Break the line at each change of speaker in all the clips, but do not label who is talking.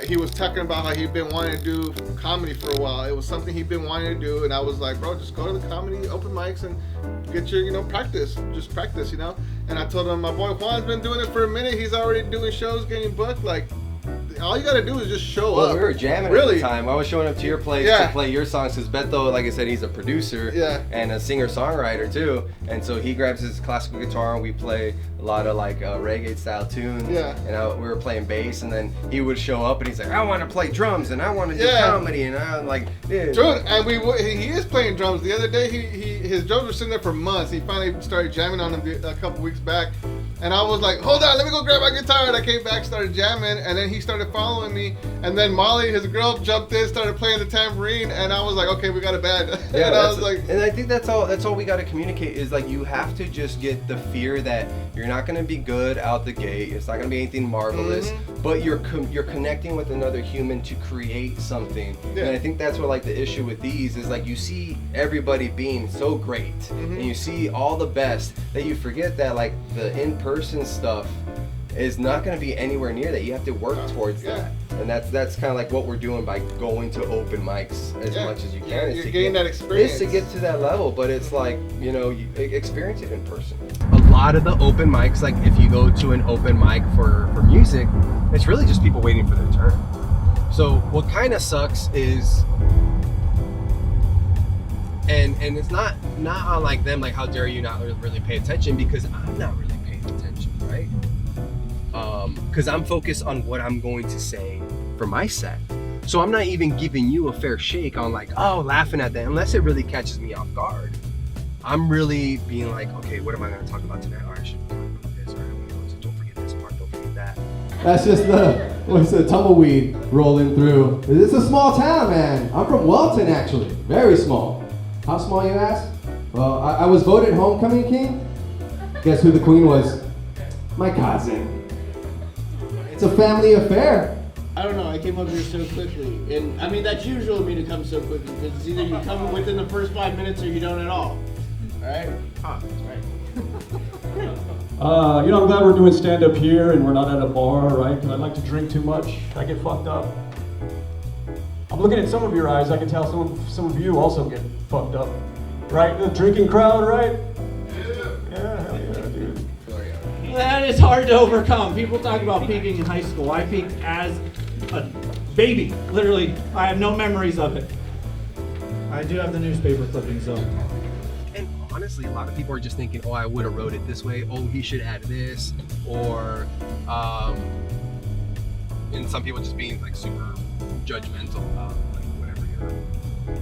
he was talking about how he'd been wanting to do comedy for a while. It was something he'd been wanting to do, and I was like, bro, just go to the comedy open mics and get your, practice. Just practice, And I told him, my boy Juan's been doing it for a minute. He's already doing shows, getting booked. Like, all you gotta do is just show up.
We were jamming at the time. I was showing up to your place to play your songs because Beto, like I said, he's a producer and a singer-songwriter too. And so he grabs his classical guitar and we play a lot of like reggae style tunes.
Yeah.
And we were playing bass, and then he would show up and he's like, I want to play drums and I want to do comedy, and I'm like, dude.
And he is playing drums. The other day, his drums were sitting there for months. He finally started jamming on them a couple weeks back. And I was like, hold on, let me go grab my guitar. And I came back, started jamming, and then he started following me. And then Molly, his girl, jumped in, started playing the tambourine, and I was like, okay, we got a band.
Yeah, and I think that's all we got to communicate is like you have to just get the fear that you're not going to be good out the gate. It's not going to be anything marvelous, but you're connecting with another human to create something. Yeah. And I think that's what like the issue with these is like you see everybody being so great, and you see all the best that you forget that like the in-person stuff is not going to be anywhere near that. You have to work towards that, and that's kind of like what we're doing by going to open mics as much as you can.
You're getting that experience.
Is to get to that level, but it's like you experience it in person. A lot of the open mics, like if you go to an open mic for music, it's really just people waiting for their turn. So what kind of sucks is, and it's not unlike them, like how dare you not really pay attention, because I'm not really paying attention, right? Because I'm focused on what I'm going to say for my set. So I'm not even giving you a fair shake on like, laughing at that, unless it really catches me off guard. I'm really being like, okay, what am I going to talk about tonight? All right, I should talk about this. All right, don't forget this part, don't forget that.
That's just the tumbleweed rolling through. It's a small town, man. I'm from Welton, actually. Very small. How small, you ask? Well, I was voted homecoming king. Guess who the queen was? My cousin. It's a family affair.
I don't know, I came up here so quickly. And I mean, that's usual of me to come so quickly, because it's either you come within the first 5 minutes or you don't at all. Alright? That's right.
I'm glad we're doing stand-up here and we're not at a bar, right? Because I like to drink too much. I get fucked up. I'm looking at some of your eyes. I can tell some of you also get fucked up. Right? The drinking crowd, right? Yeah, hell yeah, dude.
That is hard to overcome. People talk about peaking in high school. I peaked as a baby. Literally, I have no memories of it. I do have the newspaper clippings though.
And honestly, a lot of people are just thinking, I would have wrote it this way. He should add this. Or, and some people just being like super judgmental about like whatever you're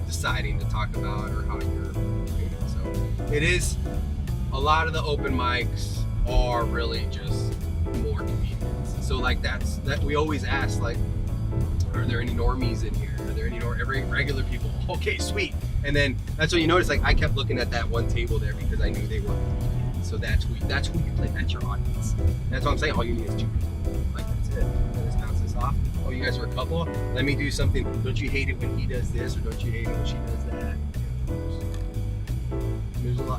deciding to talk about or how you're doing it. So it is, a lot of the open mics are really just more comedians. So like that we always ask, like, are there any normies in here? Are there any every regular people? Okay, sweet. And then that's what you notice, like I kept looking at that one table there because I knew they were comedians. So that's who you play, that's your audience. That's what I'm saying, all you need is 2 people. Like that's it. And just bounce this off. Oh, you guys are a couple? Let me do something. Don't you hate it when he does this, or don't you hate it when she does that?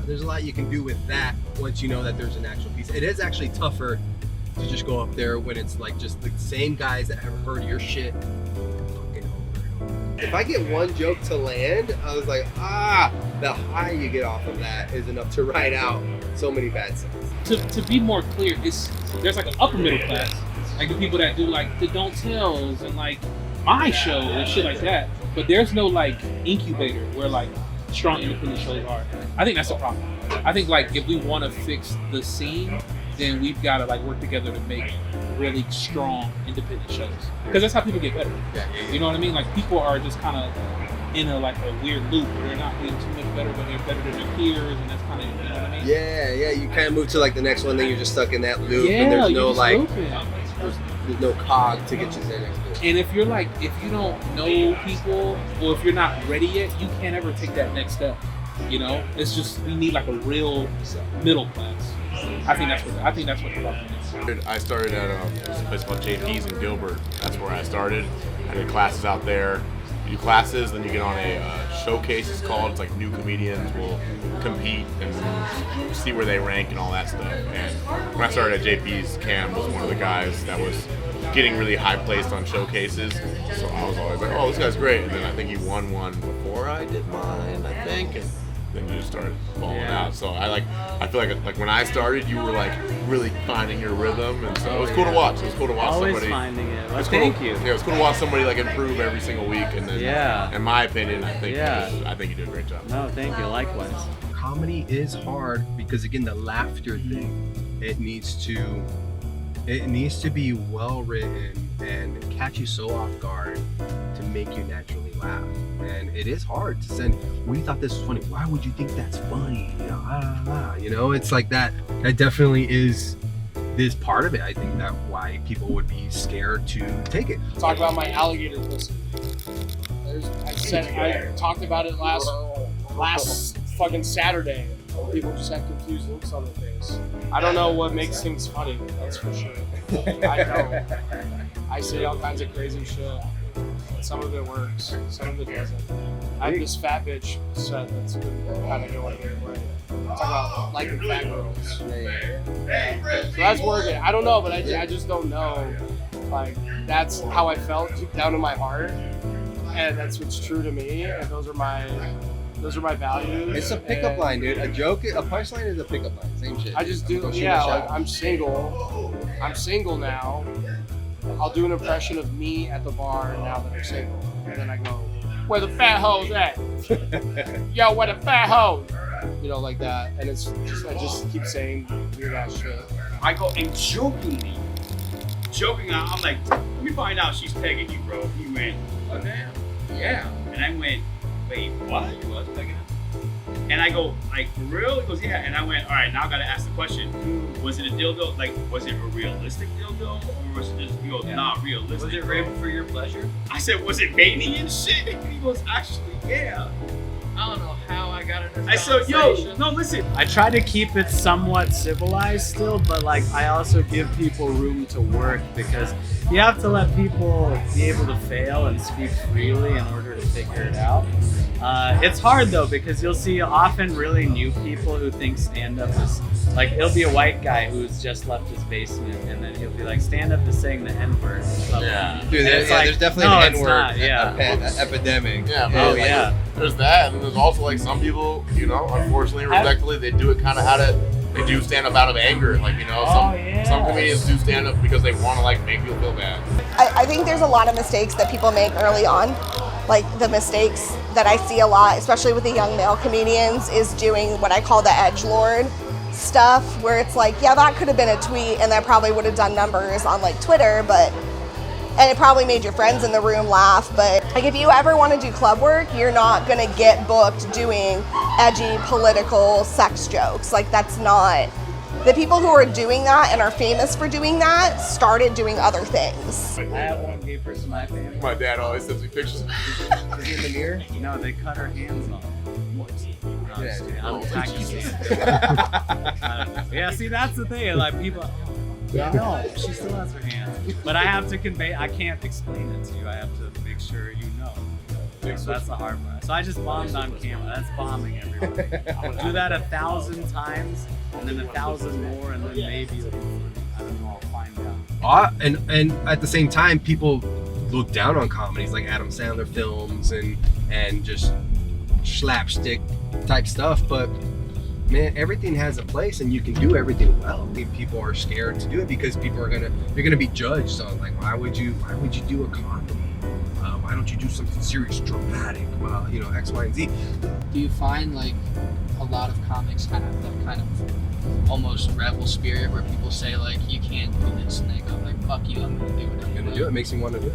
There's a lot you can do with that once you know that there's an actual piece. It is actually tougher to just go up there when it's like just the same guys that have heard your shit fucking over and over. If I get one joke to land, I was like, the high you get off of that is enough to ride out so many bad sets.
To be more clear, there's like an upper middle class, like the people that do like the Don't Tells and like my show and shit like that. But there's no like incubator where like strong independent shows are. I think that's a problem. I think like if we want to fix the scene, then we've got to like work together to make really strong independent shows, because that's how people get better. You know what I mean? Like people are just kind of in a weird loop where they're not getting too much better, but they're better than their peers, and that's kind of, you know what I mean?
Yeah. You kind of move to like the next one, then you're just stuck in that loop, and there's no like, there's no cog to get you to the next one.
And if you don't know people, or if you're not ready yet, you can't ever take that next step. You know, it's just we need like a real middle class. I think that's what the problem is.
I started at a place called JP's in Gilbert. That's where I started. I did classes out there, you do classes, then you get on a showcase, it's called. It's like new comedians will compete and see where they rank and all that stuff. And when I started at JP's, Cam was one of the guys that was getting really high placed on showcases. So I was always like, oh, this guy's great. And then I think he won one before I did mine, I think. And then you just started falling out. So I feel like when I started, you were like really finding your rhythm, and so it was cool to watch. It was cool to watch
Always
somebody.
finding it. Well,
It's
thank
cool.
you.
Yeah, it was cool to watch somebody like improve every single week, and then, in my opinion, I think you do a great job.
No, thank you. Likewise.
Comedy is hard because again, the laughter thing, it needs to be well written and catch you so off guard to make you naturally laugh. And it is hard to send, we thought this was funny. Why would you think that's funny? You know, it's like that. That definitely is part of it. I think that why people would be scared to take it.
Talk about my alligator pussy. I talked about it last fucking Saturday. People just have confused looks on their face. I don't know what makes things funny, that's for sure. I don't. I say all kinds of crazy shit. Some of it works, some of it doesn't. I have this fat bitch set that's been kind of going their way. Talk about liking fat girls. Yeah. So that's working. I don't know, but I just don't know. Like, that's how I felt deep down in my heart. And that's what's true to me. And those are my values.
It's a pickup line, dude. A punchline is a pickup line. Same shit.
I just do, like I'm single. I'm single now. I'll do an impression of me at the bar now that I'm single. And then I go, where the fat hoes at? Yo, where the fat hoes? You know, like that. And it's just, I just keep saying weird ass shit.
I go, and jokingly, I'm like, let me find out she's pegging you, bro. He went, oh damn, yeah. And I went, wait, what? You was pegging her? And I go, like, for real? He goes, yeah. And I went, all right, now I gotta ask the question. Was it a dildo? Like, was it a realistic dildo? Or was it just, he goes, not realistic.
Was it ribbed for your pleasure?
I said, was it baby and shit? And he goes, actually, yeah.
I don't know how I got into this
I said, yo, no, listen.
I try to keep it somewhat civilized still, but like I also give people room to work because you have to let people be able to fail and speak freely in order to figure it out. It's hard though because you'll see often really new people who think stand-up is like, it'll be a white guy who's just left his basement and then he'll be like, stand-up is saying the N-word.
Yeah. Dude, there's definitely an N-word epidemic.
Yeah,
oh,
like,
yeah.
There's that, and there's also like some people, you know, unfortunately, respectfully, they do it kind of they do stand up out of anger. Like, you know, some comedians do stand up because they want to like make people feel bad.
I think there's a lot of mistakes that people make early on. Like the mistakes that I see a lot, especially with the young male comedians, is doing what I call the edgelord stuff, where it's like, yeah, that could have been a tweet and that probably would have done numbers on like Twitter, and it probably made your friends in the room laugh, but like if you ever want to do club work, you're not gonna get booked doing edgy political sex jokes. Like that's not, the people who are doing that and are famous for doing that started doing other things.
I have one gay person in my family.
My dad always sends me pictures.
Is he in the mirror?
No, they cut her hands off. I'm yeah, see, that's the thing. Like people, no, she still has her hands, but I have to convey. I can't explain it to you. I have to make sure you know. So that's the hard part. So I just bombed on camera. That's bombing everybody. I'll do that 1,000 times, and then 1,000 more, and then maybe I don't know. I'll find out.
And at the same time, people look down on comedies like Adam Sandler films and just slapstick type stuff, but man, everything has a place and you can do everything well. I think people are scared to do it because you're gonna be judged on like, why would you do a comedy? Why don't you do something serious, dramatic? Well, you know, X, Y, and Z.
Do you find like a lot of comics have that kind of almost rebel spirit where people say like, you can't do this, and they go like, fuck you, I'm gonna do it.
I'm gonna do it. It makes me want to do it.